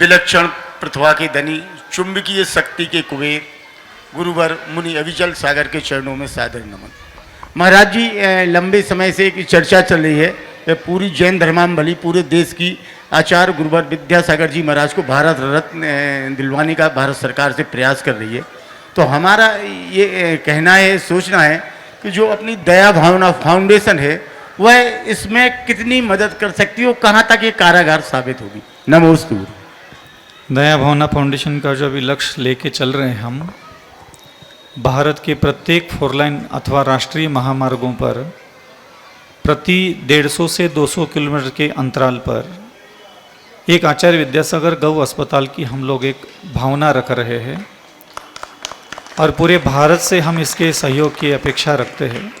विलक्षण प्रतिभा के धनी, चुंबकीय शक्ति के कुबेर, गुरुवर मुनि अविचल सागर के चरणों में सादर नमन। महाराज जी, लंबे समय से एक चर्चा चल रही है, पूरी जैन धर्मावली पूरे देश की आचार्य गुरुवर विद्यासागर जी महाराज को भारत रत्न दिलवाने का भारत सरकार से प्रयास कर रही है। तो हमारा ये कहना है, सोचना है कि जो अपनी दया भावना फाउंडेशन है वह इसमें कितनी मदद कर सकती है और कहाँ तक ये कारागार साबित होगी। नमोस्तु। दया भावना फाउंडेशन का जो अभी लक्ष्य लेके चल रहे हैं हम, भारत के प्रत्येक 4 लाइन अथवा राष्ट्रीय महामार्गों पर प्रति 150 से 200 किलोमीटर के अंतराल पर एक आचार्य विद्यासागर गौ अस्पताल की हम लोग एक भावना रख रहे हैं और पूरे भारत से हम इसके सहयोग की अपेक्षा रखते हैं।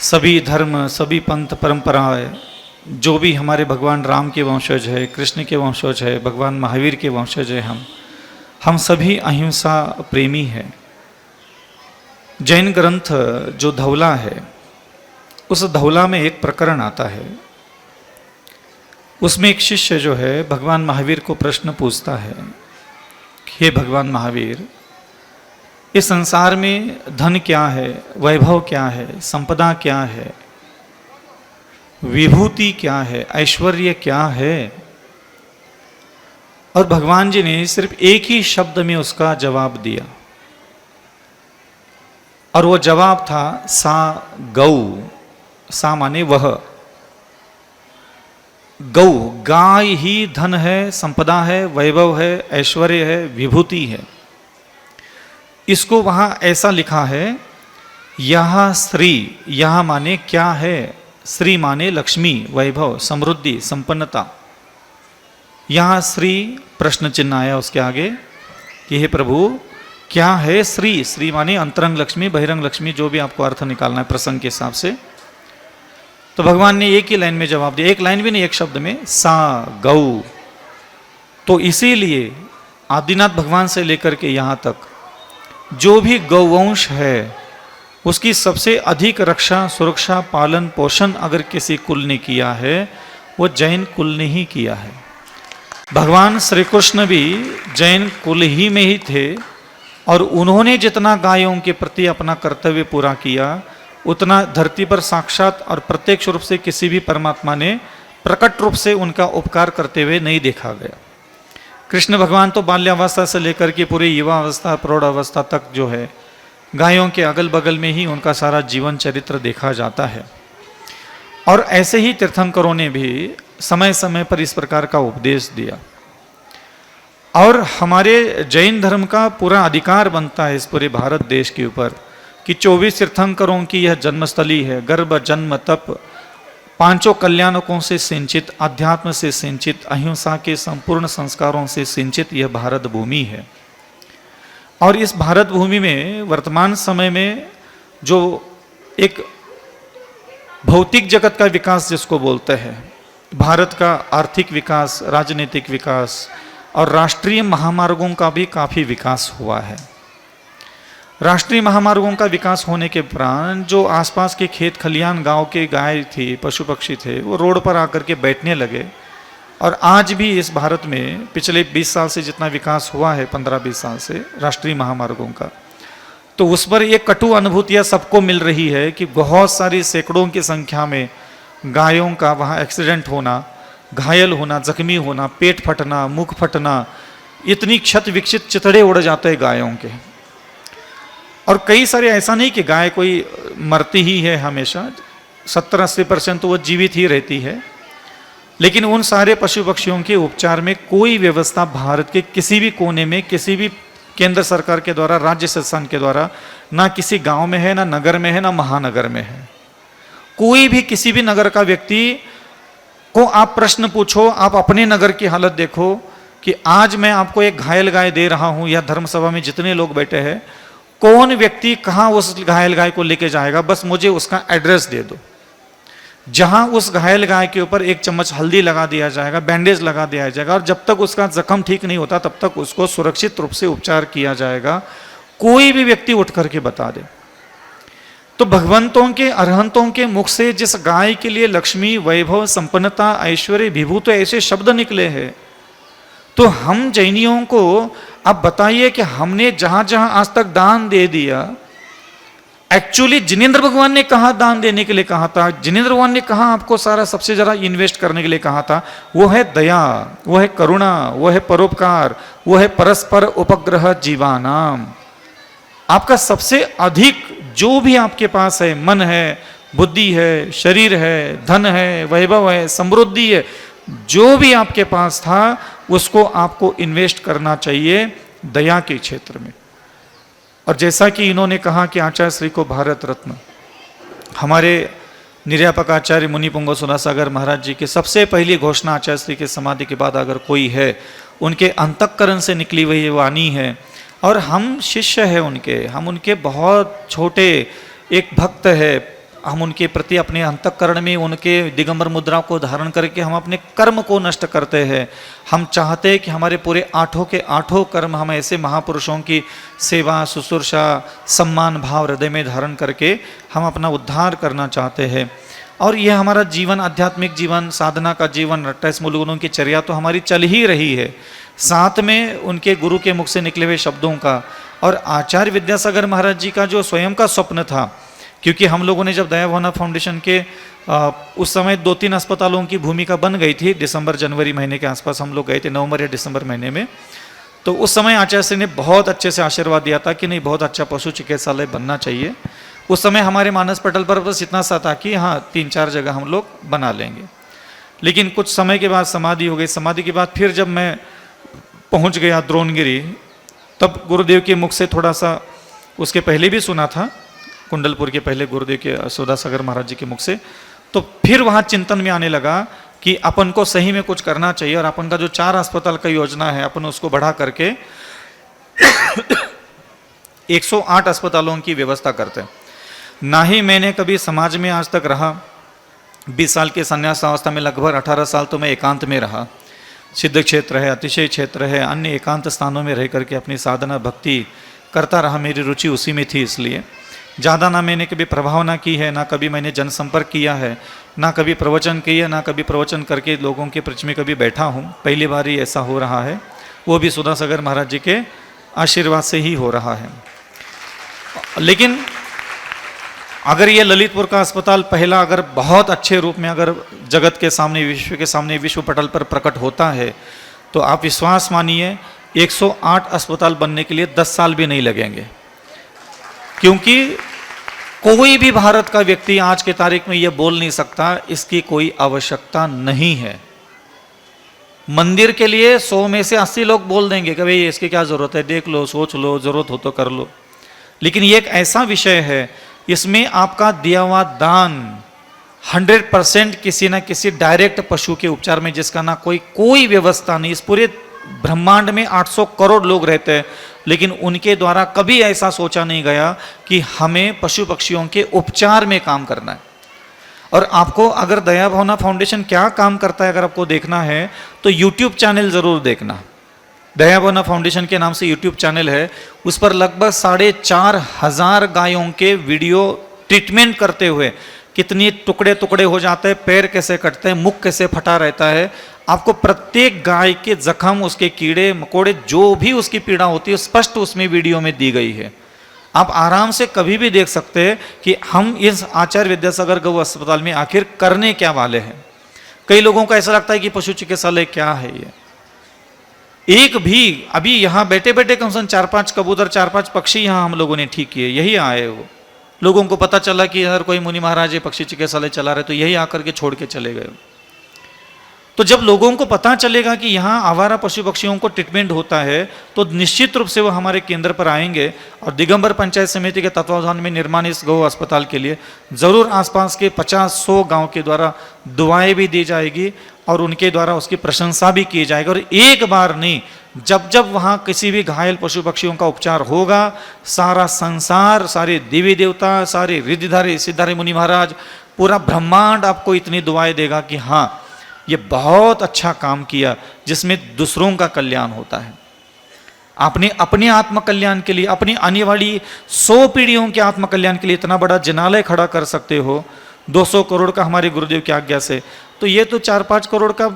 सभी धर्म, सभी पंथ परंपराएं, जो भी हमारे भगवान राम के वंशज है, कृष्ण के वंशज है, भगवान महावीर के वंशज है, हम सभी अहिंसा प्रेमी हैं। जैन ग्रंथ जो धौला है, उस धौला में एक प्रकरण आता है। उसमें एक शिष्य जो है भगवान महावीर को प्रश्न पूछता है, हे भगवान महावीर, इस संसार में धन क्या है, वैभव क्या है, संपदा क्या है, विभूति क्या है, ऐश्वर्य क्या है? और भगवान जी ने सिर्फ एक ही शब्द में उसका जवाब दिया और वो जवाब था सा गौ। सा माने वह, गौ, गाय ही धन है, संपदा है, वैभव है, ऐश्वर्य है, विभूति है। इसको वहां ऐसा लिखा है, यह श्री, यह माने क्या है, श्री माने लक्ष्मी, वैभव, समृद्धि, संपन्नता। यहां श्री प्रश्न चिन्ह आया उसके आगे कि हे प्रभु क्या है श्री? श्री माने अंतरंग लक्ष्मी, बहिरंग लक्ष्मी, जो भी आपको अर्थ निकालना है प्रसंग के हिसाब से। तो भगवान ने एक ही लाइन में जवाब दिया, एक लाइन भी नहीं, एक शब्द में, सा गौ। तो इसीलिए आदिनाथ भगवान से लेकर के यहां तक जो भी गौवंश है उसकी सबसे अधिक रक्षा, सुरक्षा, पालन पोषण अगर किसी कुल ने किया है वो जैन कुल ने ही किया है। भगवान श्री कृष्ण भी जैन कुल ही में ही थे और उन्होंने जितना गायों के प्रति अपना कर्तव्य पूरा किया उतना धरती पर साक्षात और प्रत्यक्ष रूप से किसी भी परमात्मा ने प्रकट रूप से उनका उपकार करते हुए नहीं देखा गया। कृष्ण भगवान तो बाल्यावस्था से लेकर के पूरी युवा अवस्था, प्रौढ़ अवस्था तक जो है गायों के अगल बगल में ही उनका सारा जीवन चरित्र देखा जाता है। और ऐसे ही तीर्थंकरों ने भी समय समय पर इस प्रकार का उपदेश दिया और हमारे जैन धर्म का पूरा अधिकार बनता है इस पूरे भारत देश के ऊपर कि 24 तीर्थंकरों की यह जन्मस्थली है। गर्भ, जन्म, तप, 5 कल्याणकों से सिंचित, अध्यात्म से सिंचित, अहिंसा के संपूर्ण संस्कारों से सिंचित यह भारत भूमि है। और इस भारत भूमि में वर्तमान समय में जो एक भौतिक जगत का विकास जिसको बोलते हैं, भारत का आर्थिक विकास, राजनीतिक विकास और राष्ट्रीय महामार्गों का भी काफ़ी विकास हुआ है। राष्ट्रीय महामार्गों का विकास होने के उपरांत जो आसपास के खेत खलियान, गांव के गाय थी, पशु पक्षी थे, वो रोड पर आकर के बैठने लगे। और आज भी इस भारत में पिछले 20 साल से जितना विकास हुआ है, 15-20 साल से राष्ट्रीय महामार्गों का, तो उस पर एक कटु अनुभूतियाँ सबको मिल रही है कि बहुत सारी सैकड़ों की संख्या में गायों का वहाँ एक्सीडेंट होना, घायल होना, जख्मी होना, पेट फटना, मुख फटना, इतनी क्षत विक्षित चितड़े उड़ जाते हैं गायों के। और कई सारे ऐसा नहीं कि गाय कोई मरती ही है हमेशा, 70-80% तो वो जीवित ही रहती है। लेकिन उन सारे पशु पक्षियों के उपचार में कोई व्यवस्था भारत के किसी भी कोने में, किसी भी केंद्र सरकार के द्वारा, राज्य शासन के द्वारा, ना किसी गांव में है, ना नगर में है, ना महानगर में है। कोई भी किसी भी नगर का व्यक्ति को आप प्रश्न पूछो, आप अपने नगर की हालत देखो कि आज मैं आपको एक घायल गाय दे रहा हूं या धर्मसभा में जितने लोग बैठे हैं, कौन व्यक्ति कहां उस घायल गाय को लेके जाएगा? बस मुझे उसका एड्रेस दे दो, जहां उस घायल गाय के ऊपर 1 चम्मच हल्दी लगा दिया जाएगा, बैंडेज लगा दिया जाएगा और जब तक उसका जख्म ठीक नहीं होता तब तक उसको सुरक्षित रूप से उपचार किया जाएगा। कोई भी व्यक्ति उठ करके बता दे। तो भगवंतों के, अरहंतों के मुख से जिस गाय के लिए लक्ष्मी, वैभव, संपन्नता, ऐश्वर्य, विभूति ऐसे शब्द निकले हैं, तो हम जैनियों को अब बताइए कि हमने जहां जहां आज तक दान दे दिया, एक्चुअली जिनेंद्र भगवान ने कहा दान देने के लिए कहा था, जिनेंद्र भगवान ने कहा आपको सारा सबसे ज्यादा इन्वेस्ट करने के लिए कहा था, वो है दया, वो है करुणा, वो है परोपकार, वो है परस्पर उपग्रह जीवानाम। आपका सबसे अधिक जो भी आपके पास है, मन है, बुद्धि है, शरीर है, धन है, वैभव है, समृद्धि है, जो भी आपके पास था उसको आपको इन्वेस्ट करना चाहिए दया के क्षेत्र में। और जैसा कि इन्होंने कहा कि आचार्य श्री को भारत रत्न, हमारे निर्यापक आचार्य मुनि पुंगव सुधासागर महाराज जी की सबसे पहली घोषणा आचार्य श्री के समाधि के बाद अगर कोई है, उनके अंतःकरण से निकली हुई वाणी है। और हम शिष्य हैं उनके, हम उनके बहुत छोटे एक भक्त है, हम उनके प्रति अपने अंतःकरण में उनके दिगंबर मुद्रा को धारण करके हम अपने कर्म को नष्ट करते हैं। हम चाहते हैं कि हमारे पूरे आठों के आठों कर्म हम ऐसे महापुरुषों की सेवा, शुश्रूषा, सम्मान भाव हृदय में धारण करके हम अपना उद्धार करना चाहते हैं। और यह हमारा जीवन, आध्यात्मिक जीवन, साधना का जीवन, रट्टैस मूल गुणों की चर्या तो हमारी चल ही रही है, साथ में उनके गुरु के मुख से निकले हुए शब्दों का। और आचार्य विद्यासागर महाराज जी का जो स्वयं का स्वप्न था, क्योंकि हम लोगों ने जब दया भावना फाउंडेशन के उस समय 2-3 अस्पतालों की भूमिका बन गई थी, दिसंबर जनवरी महीने के आसपास हम लोग गए थे, नवंबर या दिसंबर महीने में। तो उस समय आचार्य श्री ने बहुत अच्छे से आशीर्वाद दिया था कि नहीं, बहुत अच्छा पशु चिकित्सालय बनना चाहिए। उस समय हमारे मानस पटल पर बस इतना सा था कि हाँ 3-4 जगह हम लोग बना लेंगे। लेकिन कुछ समय के बाद समाधि हो गई। समाधि के बाद फिर जब मैं पहुँच गया द्रोणगिरी, तब गुरुदेव के मुख से थोड़ा सा, उसके पहले भी सुना था, कुंडलपुर के पहले गुरुदेव के सुधासागर महाराज जी के मुख से, तो फिर वहाँ चिंतन में आने लगा कि अपन को सही में कुछ करना चाहिए। और अपन का जो 4 अस्पताल का योजना है, अपन उसको बढ़ा करके 108 अस्पतालों की व्यवस्था करते हैं। ना ही मैंने कभी समाज में आज तक रहा, 20 साल के संन्यास अवस्था में लगभग 18 साल तो मैं एकांत में रहा। सिद्ध क्षेत्र है, अतिशय क्षेत्र है, अन्य एकांत स्थानों में रह करके अपनी साधना भक्ति करता रहा। मेरी रुचि उसी में थी, इसलिए ज़्यादा ना मैंने कभी प्रभाव ना की है, ना कभी मैंने जनसंपर्क किया है, ना कभी प्रवचन किया, ना कभी प्रवचन करके लोगों के बीच में कभी बैठा हूँ। पहली बार ही ऐसा हो रहा है, वो भी सुधासागर महाराज जी के आशीर्वाद से ही हो रहा है। लेकिन अगर ये ललितपुर का अस्पताल पहला अगर बहुत अच्छे रूप में अगर जगत के सामने, विश्व के सामने, विश्व पटल पर प्रकट होता है, तो आप विश्वास मानिए 108 अस्पताल बनने के लिए 10 साल भी नहीं लगेंगे। क्योंकि कोई भी भारत का व्यक्ति आज के तारीख में यह बोल नहीं सकता इसकी कोई आवश्यकता नहीं है। मंदिर के लिए 100 में से 80 लोग बोल देंगे कि भाई इसकी क्या जरूरत है, देख लो, सोच लो, जरूरत हो तो कर लो। लेकिन ये एक ऐसा विषय है, इसमें आपका दिया हुआ दान 100% किसी ना किसी डायरेक्ट पशु के उपचार में, जिसका ना कोई व्यवस्था नहीं। इस पूरे ब्रह्मांड में 800 करोड़ लोग रहते हैं, लेकिन उनके द्वारा कभी ऐसा सोचा नहीं गया कि हमें पशु पक्षियों के उपचार में काम करना है। और आपको अगर दया भावना फाउंडेशन क्या काम करता है अगर आपको देखना है तो यूट्यूब चैनल जरूर देखना। दया भावना फाउंडेशन के नाम से यूट्यूब चैनल है, उस पर लगभग 4,500 गायों के वीडियो ट्रीटमेंट करते हुए कितनी टुकड़े टुकड़े हो जाते हैं, पैर कैसे कटते हैं, मुख कैसे फटा रहता है, आपको प्रत्येक गाय के जख्म, उसके कीड़े मकोड़े, जो भी उसकी पीड़ा होती है स्पष्ट उसमें वीडियो में दी गई है। आप आराम से कभी भी देख सकते हैं कि हम इस आचार्य विद्यासागर गौ अस्पताल में आखिर करने क्या वाले हैं। कई लोगों को ऐसा लगता है कि पशु चिकित्सालय क्या है ये। एक भी अभी यहाँ बैठे बैठे कम से कम 4-5 कबूतर, 4-5 पक्षी यहाँ हम लोगों ने ठीक किए, यही आए वो। लोगों को पता चला कि अगर कोई मुनि महाराज ये पक्षी चिकित्सालय चला रहे तो यही आकर के छोड़ के चले गए। तो जब लोगों को पता चलेगा कि यहाँ आवारा पशु पक्षियों को ट्रीटमेंट होता है तो निश्चित रूप से वो हमारे केंद्र पर आएंगे। और दिगंबर पंचायत समिति के तत्वावधान में निर्माण इस गौ अस्पताल के लिए जरूर आसपास के 50-100 गांव के द्वारा दुआएं भी दी जाएगी और उनके द्वारा उसकी प्रशंसा भी की जाएगी। और एक बार नहीं, जब जब वहाँ किसी भी घायल पशु पक्षियों का उपचार होगा, सारा संसार, सारे देवी देवता, सारे रिद्धिधारी सिद्धारी मुनि महाराज, पूरा ब्रह्मांड आपको इतनी दुआएं देगा कि हाँ ये बहुत अच्छा काम किया जिसमें दूसरों का कल्याण होता है। आपने अपने आत्म कल्याण के लिए, अपनी आने वाली 100 पीढ़ियों के आत्म कल्याण के लिए इतना बड़ा जिनालय खड़ा कर सकते हो 200 करोड़ का हमारे गुरुदेव की आज्ञा से। तो ये तो 4-5 करोड़ का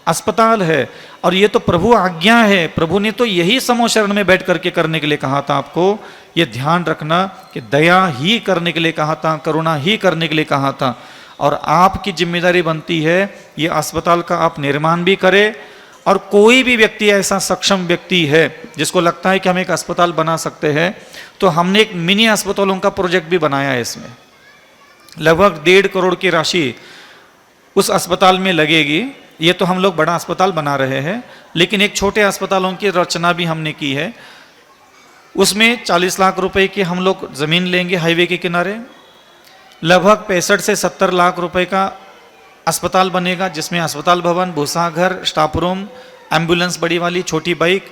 अस्पताल है और ये तो प्रभु आज्ञा है। प्रभु ने तो यही समो शरण में बैठ करके करने के लिए कहा था आपको। ये ध्यान रखना कि दया ही करने के लिए कहा था, करुणा ही करने के लिए कहा था। और आपकी जिम्मेदारी बनती है ये अस्पताल का आप निर्माण भी करें। और कोई भी व्यक्ति ऐसा सक्षम व्यक्ति है जिसको लगता है कि हम एक अस्पताल बना सकते हैं, तो हमने एक मिनी अस्पतालों का प्रोजेक्ट भी बनाया है। इसमें लगभग 1.5 करोड़ की राशि उस अस्पताल में लगेगी। ये तो हम लोग बड़ा अस्पताल बना रहे हैं, लेकिन एक छोटे अस्पतालों की रचना भी हमने की है। उसमें 40 लाख रुपए की हम लोग ज़मीन लेंगे हाईवे के किनारे। लगभग 65 से 70 लाख रुपए का अस्पताल बनेगा, जिसमें अस्पताल भवन, भूसाघर, स्टाफ रूम, एम्बुलेंस बड़ी वाली, छोटी बाइक,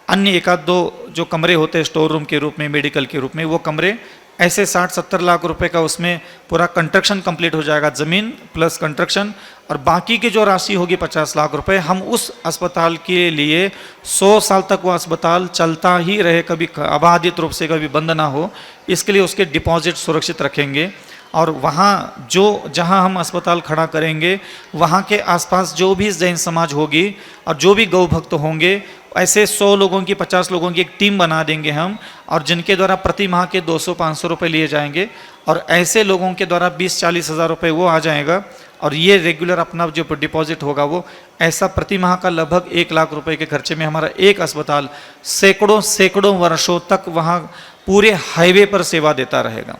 अन्य 1-2 जो कमरे होते हैं स्टोर रूम के रूप में, मेडिकल के रूप में, वो कमरे, ऐसे 60-70 लाख रुपए का उसमें पूरा कंस्ट्रक्शन कंप्लीट हो जाएगा, ज़मीन प्लस कंस्ट्रक्शन। और बाकी की जो राशि होगी 50 लाख रुपए, हम उस अस्पताल के लिए 100 साल तक वो अस्पताल चलता ही रहे, कभी अबाधित रूप से कभी बंद ना हो, इसके लिए उसके डिपॉजिट सुरक्षित रखेंगे। और वहाँ जहाँ हम अस्पताल खड़ा करेंगे, वहाँ के आसपास जो भी जैन समाज होगी और जो भी गौ भक्त होंगे, ऐसे 100 लोगों की, 50 लोगों की एक टीम बना देंगे हम, और जिनके द्वारा प्रति माह के 200-500 रुपये लिए जाएंगे। और ऐसे लोगों के द्वारा 20-40 हज़ार रुपये वो आ जाएगा। और ये रेगुलर अपना जो डिपॉजिट होगा वो ऐसा प्रति माह का लगभग 1 लाख रुपए के खर्चे में हमारा एक अस्पताल सैकड़ों वर्षों तक वहाँ पूरे हाईवे पर सेवा देता रहेगा।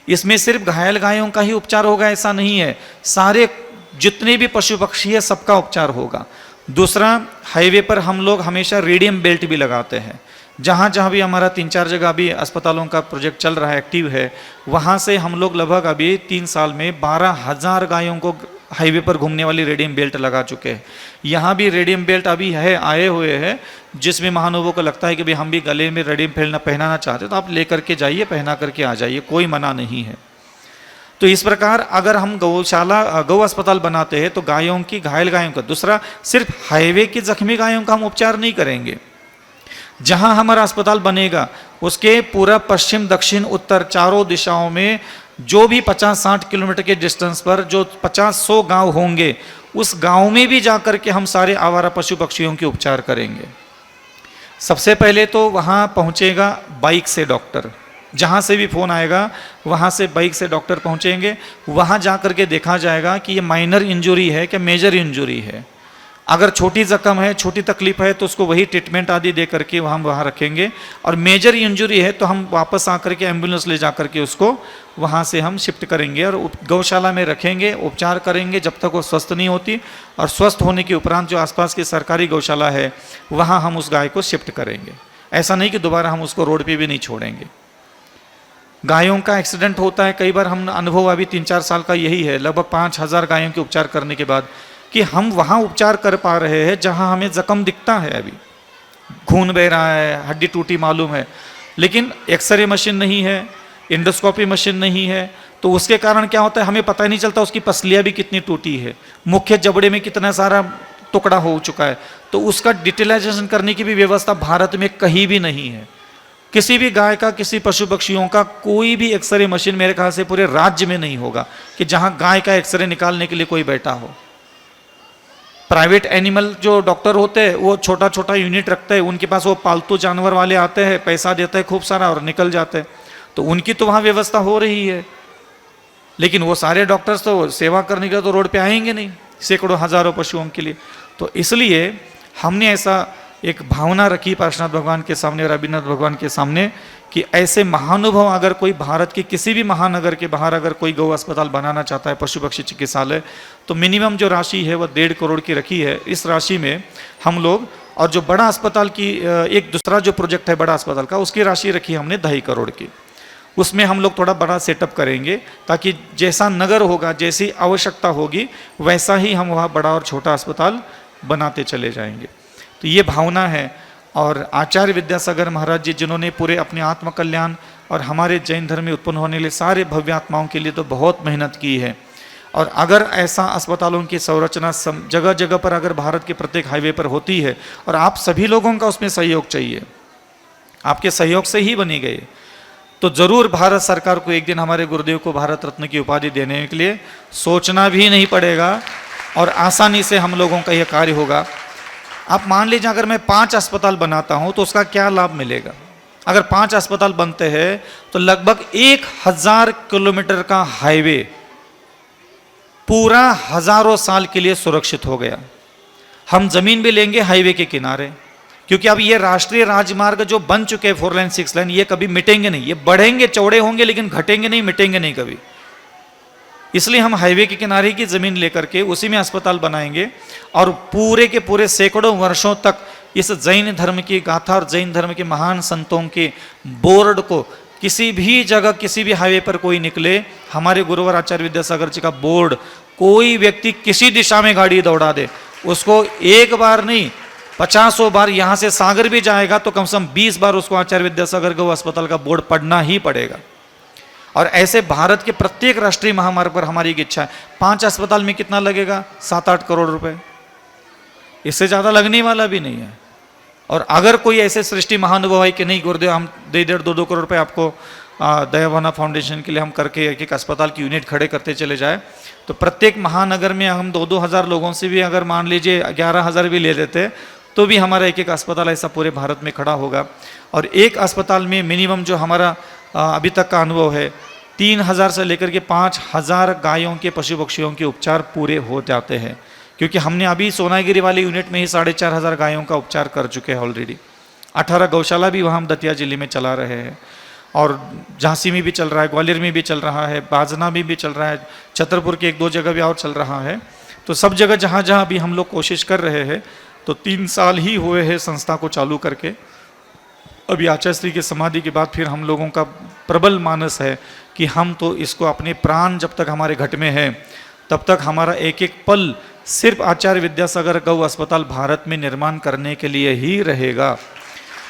इसमें सिर्फ घायल गायों का ही उपचार होगा ऐसा नहीं है, सारे जितने भी पशु पक्षी है सबका उपचार होगा। दूसरा, हाईवे पर हम लोग हमेशा रेडियम बेल्ट भी लगाते हैं। जहाँ जहाँ भी हमारा 3-4 जगह अभी अस्पतालों का प्रोजेक्ट चल रहा है, एक्टिव है, वहाँ से हम लोग लगभग अभी 3 साल में 12,000 गायों को हाईवे पर घूमने वाली रेडियम बेल्ट लगा चुके हैं। यहाँ भी रेडियम बेल्ट अभी है, आए हुए हैं, जिसमें महानुभावों को लगता है कि भाई हम भी गले में रेडियम पहनाना चाहते हैं तो आप लेकर के जाइए, पहना करके आ जाइए, कोई मना नहीं है। तो इस प्रकार अगर हम गौ अस्पताल बनाते हैं तो गायों की, घायल गायों का, दूसरा सिर्फ हाईवे की जख्मी गायों का हम उपचार नहीं करेंगे। जहां हमारा अस्पताल बनेगा उसके पूरा पश्चिम, दक्षिण, उत्तर चारों दिशाओं में जो भी 50-60 किलोमीटर के डिस्टेंस पर जो 50-100 गांव होंगे, उस गांव में भी जाकर के हम सारे आवारा पशु पक्षियों के उपचार करेंगे। सबसे पहले तो वहां पहुंचेगा बाइक से डॉक्टर, जहाँ से भी फ़ोन आएगा वहाँ से बाइक से डॉक्टर पहुँचेंगे। वहाँ जा कर के देखा जाएगा कि ये माइनर इंजरी है क्या मेजर इंजरी है। अगर छोटी जख्म है, छोटी तकलीफ है, तो उसको वही ट्रीटमेंट आदि दे करके हम वहाँ रखेंगे। और मेजर इंजरी है तो हम वापस आकर के एम्बुलेंस ले जा करके उसको वहाँ से हम शिफ्ट करेंगे और गौशाला में रखेंगे, उपचार करेंगे जब तक वो स्वस्थ नहीं होती। और स्वस्थ होने के उपरांत जो आसपास की सरकारी गौशाला है वहाँ हम उस गाय को शिफ्ट करेंगे। ऐसा नहीं कि दोबारा हम उसको रोड पर भी नहीं छोड़ेंगे। गायों का एक्सीडेंट होता है कई बार, हम अनुभव अभी 3-4 साल का यही है, लगभग 5,000 गायों के उपचार करने के बाद, कि हम वहाँ उपचार कर पा रहे हैं जहाँ हमें जख्म दिखता है, अभी खून बह रहा है, हड्डी टूटी मालूम है, लेकिन एक्सरे मशीन नहीं है, इंडोस्कोपी मशीन नहीं है। तो उसके कारण क्या होता है, हमें पता ही नहीं चलता उसकी पसलियाँ भी कितनी टूटी है, मुख्य जबड़े में कितना सारा टुकड़ा हो चुका है। तो उसका डिटेलाइजेशन करने की भी व्यवस्था भारत में कहीं भी नहीं है। किसी भी गाय का, किसी पशु पक्षियों का कोई भी एक्सरे मशीन मेरे ख्याल से पूरे राज्य में नहीं होगा कि जहां गाय का एक्सरे निकालने के लिए कोई बैठा हो। प्राइवेट एनिमल जो डॉक्टर होते हैं वो छोटा छोटा यूनिट रखते हैं, उनके पास वो पालतू जानवर वाले आते हैं, पैसा देते हैं खूब सारा और निकल जाते हैं। तो उनकी तो वहाँ व्यवस्था हो रही है, लेकिन वो सारे डॉक्टर्स तो सेवा करने के लिए तो रोड पे आएंगे नहीं, सैकड़ों हजारों पशुओं के लिए। तो इसलिए हमने ऐसा एक भावना रखी पार्श्वनाथ भगवान के सामने और अभिनाथ भगवान के सामने कि ऐसे महानुभव अगर कोई भारत के किसी भी महानगर के बाहर अगर कोई गौ अस्पताल बनाना चाहता है, पशु पक्षी चिकित्सालय, तो मिनिमम जो राशि है वो 1.5 करोड़ की रखी है। इस राशि में हम लोग, और जो बड़ा अस्पताल की एक दूसरा जो प्रोजेक्ट है बड़ा अस्पताल का, उसकी राशि रखी है हमने 2.5 करोड़ की। उसमें हम लोग थोड़ा बड़ा सेटअप करेंगे ताकि जैसा नगर होगा, जैसी आवश्यकता होगी, वैसा ही हम वहाँ बड़ा और छोटा अस्पताल बनाते चले जाएंगे। तो ये भावना है। और आचार्य विद्यासागर महाराज जी, जिन्होंने पूरे अपने आत्मकल्याण और हमारे जैन धर्म में उत्पन्न होने वाले सारे भव्य आत्माओं के लिए तो बहुत मेहनत की है। और अगर ऐसा अस्पतालों की संरचना जगह जगह पर अगर भारत के प्रत्येक हाईवे पर होती है, और आप सभी लोगों का उसमें सहयोग चाहिए, आपके सहयोग से ही बनी गई, तो जरूर भारत सरकार को एक दिन हमारे गुरुदेव को भारत रत्न की उपाधि देने के लिए सोचना भी नहीं पड़ेगा। और आसानी से हम लोगों का यह कार्य होगा। आप मान लीजिए अगर मैं 5 अस्पताल बनाता हूं तो उसका क्या लाभ मिलेगा? अगर 5 अस्पताल बनते हैं तो लगभग 1000 किलोमीटर का हाईवे पूरा हजारों साल के लिए सुरक्षित हो गया। हम जमीन भी लेंगे हाईवे के किनारे, क्योंकि अब ये राष्ट्रीय राजमार्ग जो बन चुके हैं 4 लाइन 6 लाइन, ये कभी मिटेंगे नहीं, ये बढ़ेंगे चौड़े होंगे लेकिन घटेंगे नहीं, मिटेंगे नहीं कभी। इसलिए हम हाईवे के किनारे की जमीन लेकर के उसी में अस्पताल बनाएंगे और पूरे के पूरे सैकड़ों वर्षों तक इस जैन धर्म की गाथा और जैन धर्म के महान संतों के बोर्ड को किसी भी जगह किसी भी हाईवे पर कोई निकले, हमारे गुरुवर आचार्य विद्यासागर जी का बोर्ड, कोई व्यक्ति किसी दिशा में गाड़ी दौड़ा दे उसको एक बार नहीं 50 बार, यहां से सागर भी जाएगा तो कम से कम 20 बार उसको आचार्य विद्यासागर गौ अस्पताल का बोर्ड पढ़ना ही पड़ेगा। और ऐसे भारत के प्रत्येक राष्ट्रीय महामार्ग पर हमारी एक इच्छा है। 5 अस्पताल में कितना लगेगा? 7-8 करोड़ रुपए, इससे ज्यादा लगने वाला भी नहीं है। और अगर कोई ऐसे सृष्टि महानुभाव है कि नहीं गुरुदेव हम 1.5-2 करोड़ रुपए आपको दयाभावना फाउंडेशन के लिए हम करके एक अस्पताल की यूनिट खड़े करते चले जाए, तो प्रत्येक महानगर में हम 2-2 हज़ार लोगों से भी अगर मान लीजिए 11,000 भी ले लेते तो भी हमारा एक अस्पताल ऐसा पूरे भारत में खड़ा होगा। और एक अस्पताल में मिनिमम जो हमारा अभी तक का अनुभव है 3,000 से लेकर के 5,000 गायों के पशु पक्षियों के उपचार पूरे हो जाते हैं, क्योंकि हमने अभी सोनागिरी वाली यूनिट में ही 4,500 गायों का उपचार कर चुके हैं ऑलरेडी। 18 गौशाला भी वहाँ हम दतिया जिले में चला रहे हैं और झांसी में भी चल रहा है, ग्वालियर में भी चल रहा है, बाजना में भी चल रहा है, छतरपुर के 1-2 जगह भी और चल रहा है। तो सब जगह जहाँ जहाँ भी हम लोग कोशिश कर रहे हैं, तो 3 साल ही हुए हैं संस्था को चालू करके। अभी आचार्य श्री की समाधि के बाद फिर हम लोगों का प्रबल मानस है कि हम तो इसको अपने प्राण जब तक हमारे घट में है तब तक हमारा एक एक पल सिर्फ आचार्य विद्यासागर गौ अस्पताल भारत में निर्माण करने के लिए ही रहेगा।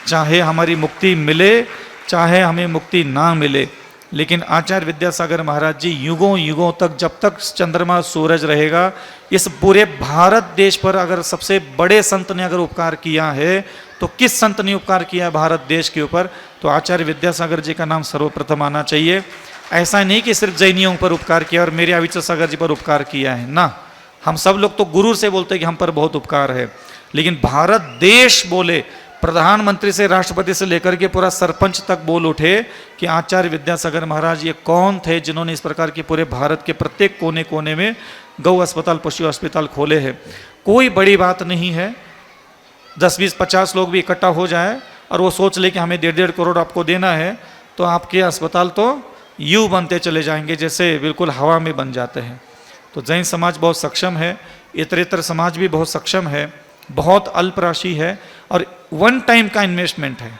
चाहे हमारी मुक्ति मिले चाहे हमें मुक्ति ना मिले, लेकिन आचार्य विद्यासागर महाराज जी युगों युगों तक, जब तक चंद्रमा सूरज रहेगा, इस पूरे भारत देश पर अगर सबसे बड़े संत ने अगर उपकार किया है तो किस संत ने उपकार किया है भारत देश के ऊपर? तो आचार्य विद्यासागर जी का नाम सर्वप्रथम आना चाहिए। ऐसा नहीं कि सिर्फ जैनियों पर उपकार किया और मेरे अविचल सागर जी पर उपकार किया है ना, हम सब लोग तो गुरु से बोलते हैं कि हम पर बहुत उपकार है, लेकिन भारत देश बोले, प्रधानमंत्री से राष्ट्रपति से लेकर के पूरा सरपंच तक बोल उठे कि आचार्य विद्यासागर महाराज ये कौन थे जिन्होंने इस प्रकार के पूरे भारत के प्रत्येक कोने कोने में गौ अस्पताल पशु अस्पताल खोले हैं। कोई बड़ी बात नहीं है, 10-20-50 लोग भी इकट्ठा हो जाए और वो सोच ले कि हमें 1.5 करोड़ आपको देना है, तो आपके अस्पताल तो यूं बनते चले जाएंगे जैसे बिल्कुल हवा में बन जाते हैं। तो जैन समाज बहुत सक्षम है, इतरेतर समाज भी बहुत सक्षम है, बहुत अल्प राशि है और 1 टाइम का इन्वेस्टमेंट है।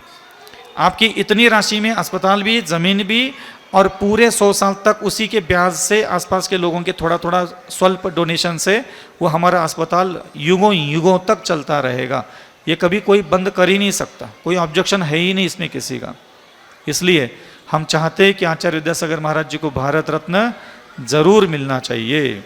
आपकी इतनी राशि में अस्पताल भी, ज़मीन भी और पूरे 100 साल तक उसी के ब्याज से आसपास के लोगों के थोड़ा थोड़ा स्वल्प डोनेशन से वो हमारा अस्पताल युगों युगों तक चलता रहेगा। ये कभी कोई बंद कर ही नहीं सकता, कोई ऑब्जेक्शन है ही नहीं इसमें किसी का। इसलिए हम चाहते हैं कि आचार्य विद्यासागर महाराज जी को भारत रत्न जरूर मिलना चाहिए।